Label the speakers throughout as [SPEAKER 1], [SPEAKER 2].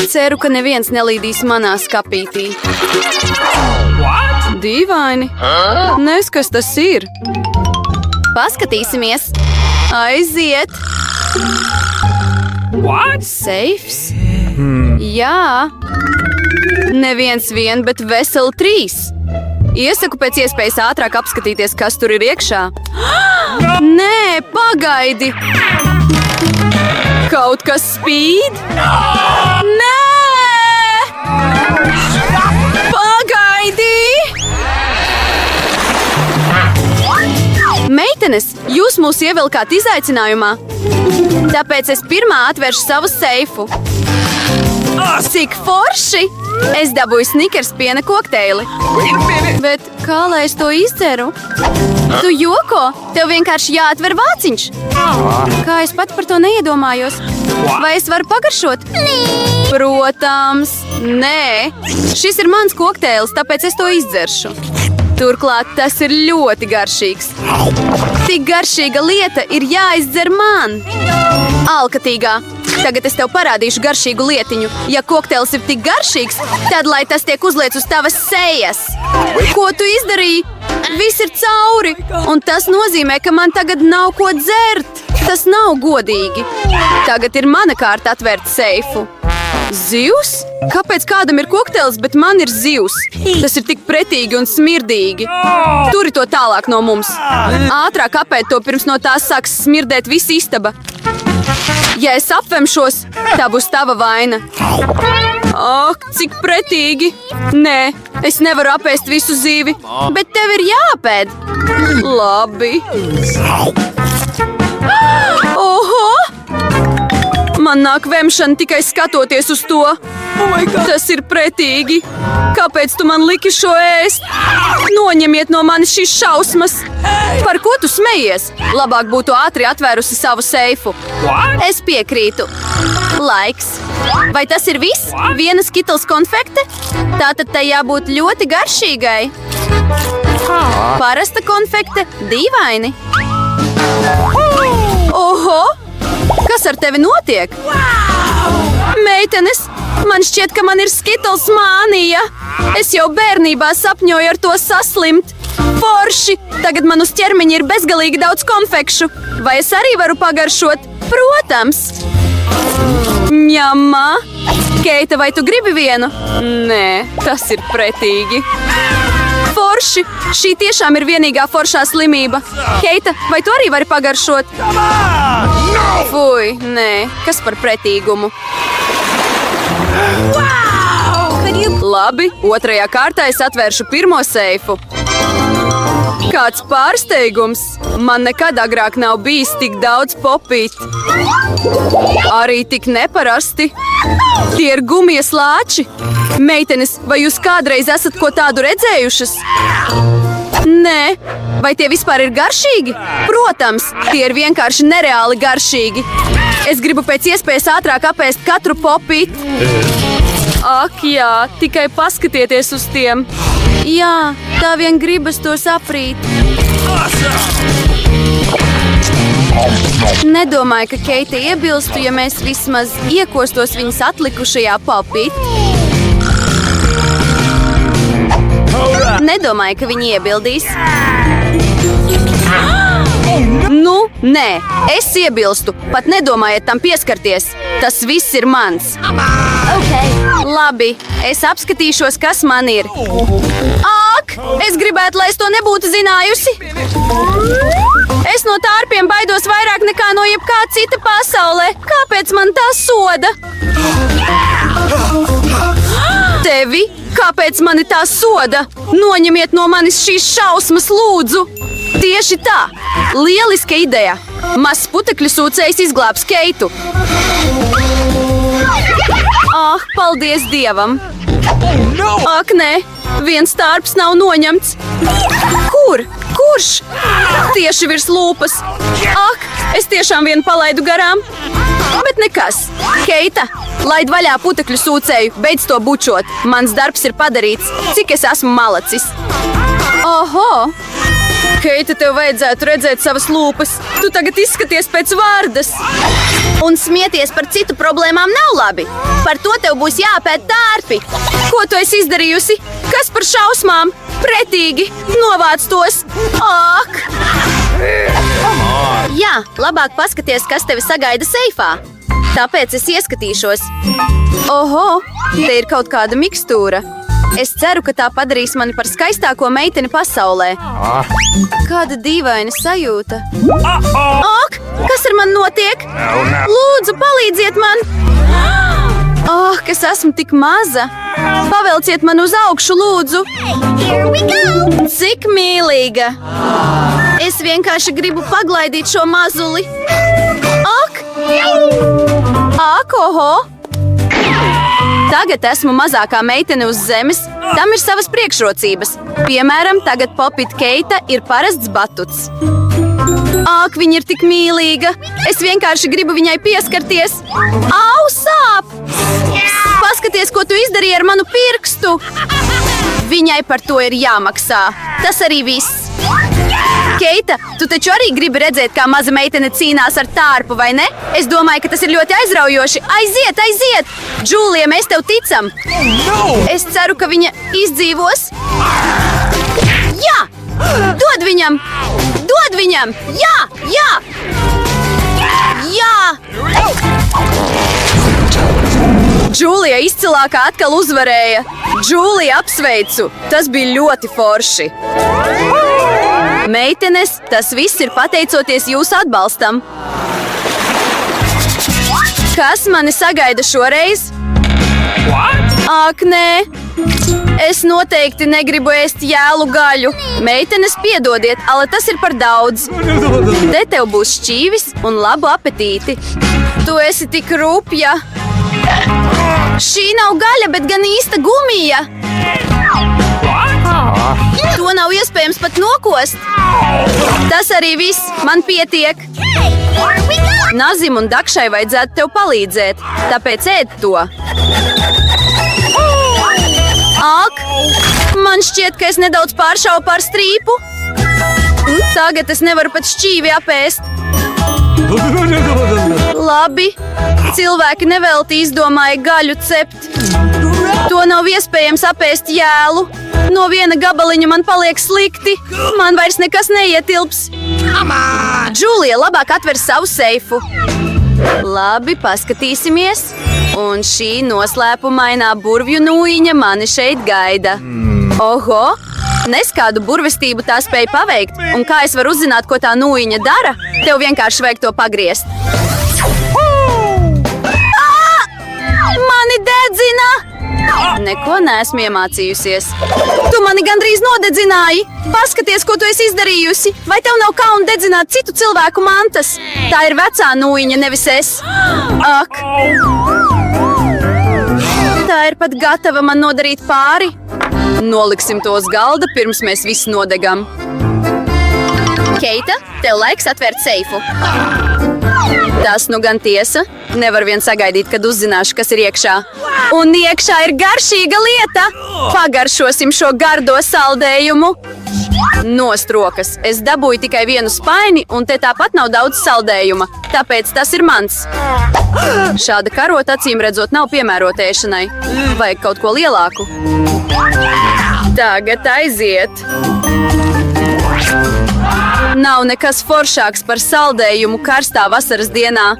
[SPEAKER 1] Ceru, ka neviens nelīdīs manā skapītī. Dīvaini. Nes, kas tas ir? Paskatīsimies. Aiziet. Seifs? Jā. Neviens vien, bet veseli 3. Iesaku pēc iespējas ātrāk apskatīties, kas tur ir iekšā. Nē, pagaidi! Kaut kas spīd? Nē! Pagaidi! Meitenes, jūs mūs ievilkāt izaicinājumā. Tāpēc es pirmā atvēršu savu seifu. Cik forši! Es dabūju Snickers piena kokteili. Bet kā lai es to izdzeru? Tu joko? Tev vienkārši jāatver vāciņš. Kā es pat par to neiedomājos? Vai es varu pagaršot? Protams, nē. Šis ir mans kokteils, tāpēc es to izdzeršu. Turklāt tas ir ļoti garšīgs. Tik garšīga lieta ir jāizdzer man. Alkatīgā. Tagad es tev parādīšu garšīgu lietiņu. Ja kokteils ir tik garšīgs, tad lai tas tiek uzliets uz tavas sejas. Ko tu izdarīji? Viss ir cauri. Un tas nozīmē, ka man tagad nav ko dzert. Tas nav godīgi. Tagad ir mana kārta atvērt seifu. Zivs? Kāpēc kādam ir kokteils, bet man ir zivs? Tas ir tik pretīgi un smirdīgi. Turi to tālāk no mums. Ātrāk apēd to, pirms no tās sāks smirdēt visa istaba. Ja es apvemšos, tā būs tava vaina. Ak, cik pretīgi. Nē, es nevaru apēst visu zivi, bet tev ir jāapēd. Labi. Oho! Man nāk vemšana tikai skatoties uz to. Tas ir pretīgi. Kāpēc tu man liki šo ēst? Noņemiet no manis šīs šausmas. Par ko tu smejies? Labāk būtu ātri atvērusi savu seifu. Es piekrītu. Laiks. Vai tas ir viss? Viena Skittles konfekte? Tātad tai jābūt ļoti garšīgai. Parasta konfekte? Dīvaini. Oho! Kas ar tevi notiek? Meitenes, man šķiet, ka man ir Skittles mānija. Es jau bērnībā sapņoju ar to saslimt. Forši! Tagad man uz ķermeņa ir bezgalīgi daudz konfekšu. Vai es arī varu pagaršot? Protams! Ņemā! Keita, vai tu gribi vienu? Nē, tas ir pretīgi. Forši! Šī tiešām ir vienīgā foršā slimība. Keita, vai tu arī vari pagaršot? Fui, nē, kas par pretīgumu? Labi, otrajā kārtā es atvēršu pirmo seifu. Kāds pārsteigums! Man nekad agrāk nav bijis tik daudz popīt. Arī tik neparasti. Tie ir gumijas lāči. Meitenes, vai jūs kādreiz esat ko tādu redzējušas? Nē. Vai tie vispār ir garšīgi? Protams, tie ir vienkārši nereāli garšīgi. Es gribu pēc iespējas ātrāk apēst katru popīti. Ak, jā, tikai paskatieties uz tiem. Jā, tā vien gribas to aprīt. Nedomāju, ka Keita iebilstu, ja mēs vismaz iekostos viņas atlikušajā popīti. Nedomāju, ka viņi iebildīs. Nu, nē, es iebilstu. Pat nedomājiet tam pieskarties. Tas viss ir mans. Labi, es apskatīšos, kas man ir. Ak, es gribētu, lai es to nebūtu zinājusi. Es no tārpiem baidos vairāk nekā no jebkā cita pasaulē. Kāpēc man tā soda? Tevi? Kāpēc mani tā soda? Noņemiet no manis šīs šausmas, lūdzu! Tieši tā! Lieliska ideja! Mazs putekļu sūcējs izglābs Keitu! Ah, paldies Dievam! Ak, nē! Viens tārps nav noņemts! Kur? Kurš? Tieši virs lūpas! Ak, es tiešām vienu palaidu garām! Bet nekas! Keita, laid vaļā putekļu sūcēju, beidz to bučot! Mans darbs ir padarīts, cik es esmu malacis! Oho! Keita, tev vajadzētu redzēt savas lūpas. Tu tagad izskaties pēc vārdas. Un smieties par citu problēmām nav labi. Par to tev būs jāpēd tārpi. Ko tu esi izdarījusi? Kas par šausmām? Pretīgi! Novāc tos! Ak! Jā, labāk paskaties, kas tevi sagaida seifā. Tāpēc es ieskatīšos. Oho, te ir kaut kāda mikstūra. Es ceru, ka tā padarīs mani par skaistāko meiteni pasaulē. Kāda dīvaina sajūta. Ak, kas ar mani notiek? Lūdzu, palīdziet man! Ak, es esmu tik maza. Pavelciet man uz augšu, lūdzu. Cik mīlīga. Es vienkārši gribu paglaidīt šo mazuli. Ak! Ak, oho! Tagad esmu mazākā meitene uz zemes. Tam ir savas priekšrocības. Piemēram, tagad Popita Keita ir parasts batuts. Ak, viņa ir tik mīlīga. Es vienkārši gribu viņai pieskarties. Au, sāp! Paskaties, ko tu izdarīji ar manu pirkstu. Viņai par to ir jāmaksā. Tas arī viss. Keita, tu taču arī gribi redzēt, kā maza meitene cīnās ar tārpu, vai ne? Es domāju, ka tas ir ļoti aizraujoši. Aiziet, aiziet! Džūlija, mēs tev ticam! Es ceru, ka viņa izdzīvos. Jā! Dod viņam! Dod viņam! Jā! Jā! Jā! Džūlija izcilākā atkal uzvarēja. Džūlija, apsveicu! Tas bija ļoti forši. Meitenes, tas viss ir pateicoties jūsu atbalstam. Kas mani sagaida šoreiz? Ak, nē! Es noteikti negribu ēst jēlu gaļu. Meitenes, piedodiet, ale tas ir par daudz. Te tev būs šķīvis un labu apetīti. Tu esi tik rupja. Šī nav gaļa, bet gan īsta gumija. To nav iespējams pat nokost. Tas arī viss, man pietiek. Nazim un Dakšai vajadzētu tev palīdzēt, tāpēc ēd to. Ak, man šķiet, ka es nedaudz pāršauju pār strīpu. Tagad es nevaru pat šķīvi apēst. Labi, cilvēki nevelti izdomāja gaļu cept. To nav iespējams apēst jēlu. No viena gabaliņa man paliek slikti. Man vairs nekas neietilps. Džūlija, labāk atver savu seifu. Labi, paskatīsimies. Un šī noslēpumainā burvju nūjiņa mani šeit gaida. Oho! Nes kādu burvestību tā spēja paveikt. Un kā es varu uzzināt, ko tā nūjiņa dara? Tev vienkārši vajag to pagriezt. Mani dedzina! Neko neesmu iemācījusies. Tu mani gandrīz nodedzināji. Paskaties, ko tu esi izdarījusi. Vai tev nav kauna dedzināt citu cilvēku mantas? Tā ir vecā nūjiņa, nevis es. Ak! Tā ir pat gatava man nodarīt pāri. Noliksim to uz galda, pirms mēs visi nodegam. Keita, tev laiks atvērt seifu. Tas nu gan tiesa. Nevar vien sagaidīt, kad uzzināšu, kas ir iekšā. Un iekšā ir garšīga lieta. Pagaršosim šo gardo saldējumu. Nostrokas. Es dabūju tikai vienu spaini, un te tāpat nav daudz saldējuma. Tāpēc tas ir mans. Šāda karota acīm redzot nav piemērota ēšanai. Vajag kaut ko lielāku. Tagad aiziet. Nav nekas foršāks par saldējumu karstā vasaras dienā.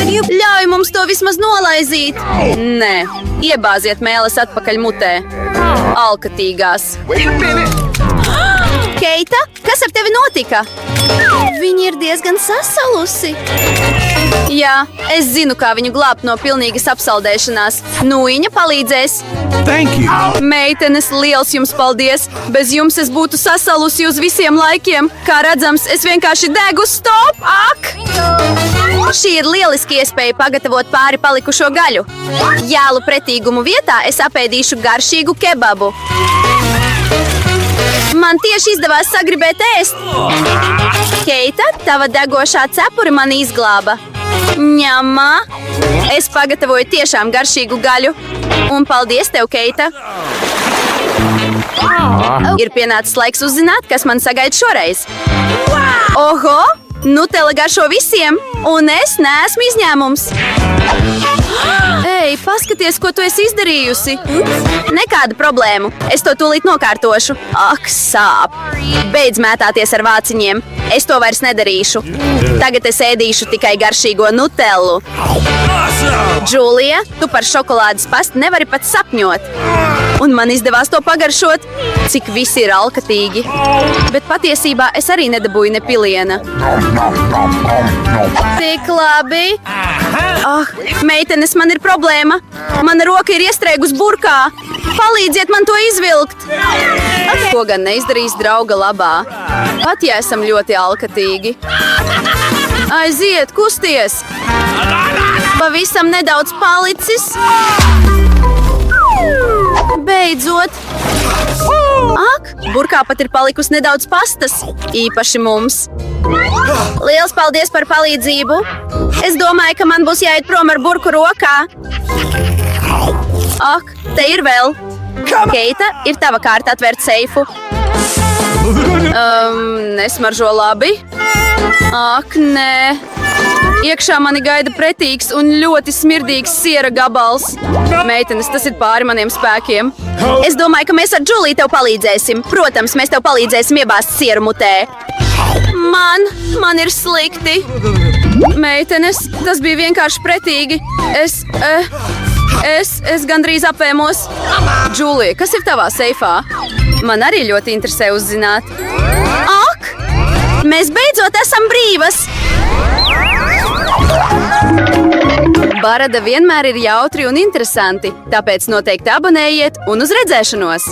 [SPEAKER 1] Ļauj mums to vismaz nolaizīt. Nē, iebāziet mēles atpakaļ mutē. Alkatīgās. Keita, kas ar tevi notika? Viņa ir diezgan sasalusi. Jā, es zinu, kā viņu glābt no pilnīgas apsaldēšanās. Nūjiņa palīdzēs. Meitenes, liels jums paldies! Bez jums es būtu sasalusi uz visiem laikiem. Kā redzams, es vienkārši degu stop! Ak! Šī ir lieliski iespēja pagatavot pāri palikušo gaļu. Jālu pretīgumu vietā es apēdīšu garšīgu kebabu. Man tieši izdevās sagribēt ēst. Keita, tava degošā cepure mani izglāba. Ņemā! Es pagatavoju tiešām garšīgu gaļu. Un paldies tev, Keita! Ir pienācis laiks uzzināt, kas man sagaida šoreiz. Oho! Nutella garšo visiem, un es neesmu izņēmums. Ei, paskaties, ko tu esi izdarījusi. Nekāda problēma. Es to tūlīt nokārtošu. Ak, sāp. Beidz mētāties ar vāciņiem. Es to vairs nedarīšu. Tagad es ēdīšu tikai garšīgo Nutellu. Džulija, tu par šokolādes pastu nevari pat sapņot. Un man izdevās to pagaršot, cik visi ir alkatīgi. Bet patiesībā es arī nedabūju ne piliena. Tik labi! Meitenes, man ir problēma. Mana roka ir iestrēgus burkā. Palīdziet man to izvilkt! Ko gan neizdarīs drauga labā? Pat ja esam ļoti alkatīgi. Aiziet, kusties! Pavisam nedaudz palicis. Beidzot! Ak, burkā pat ir palikusi nedaudz pastas, īpaši mums. Liels paldies par palīdzību! Es domāju, ka man būs jāiet prom ar burku rokā. Ak, te ir vēl. Keita, ir tava kārta atvērt seifu. Nesmaržo labi. Ak, nē. Iekšā mani gaida pretīgs un ļoti smirdīgs siera gabals. Meitenes, tas ir pāri maniem spēkiem. Es domāju, ka mēs ar Džuliju tev palīdzēsim. Protams, mēs tev palīdzēsim iebāzt sieru mutē. Man ir slikti. Meitenes, tas bija vienkārši pretīgi. Es gandrīz apvēmos. Džulija, kas ir tavā seifā? Man arī ļoti interesē uzzināt. Ak! Mēs beidzot esam brīvas! Barada vienmēr ir jautri un interesanti, tāpēc noteikti abonējiet un uz redzēšanos!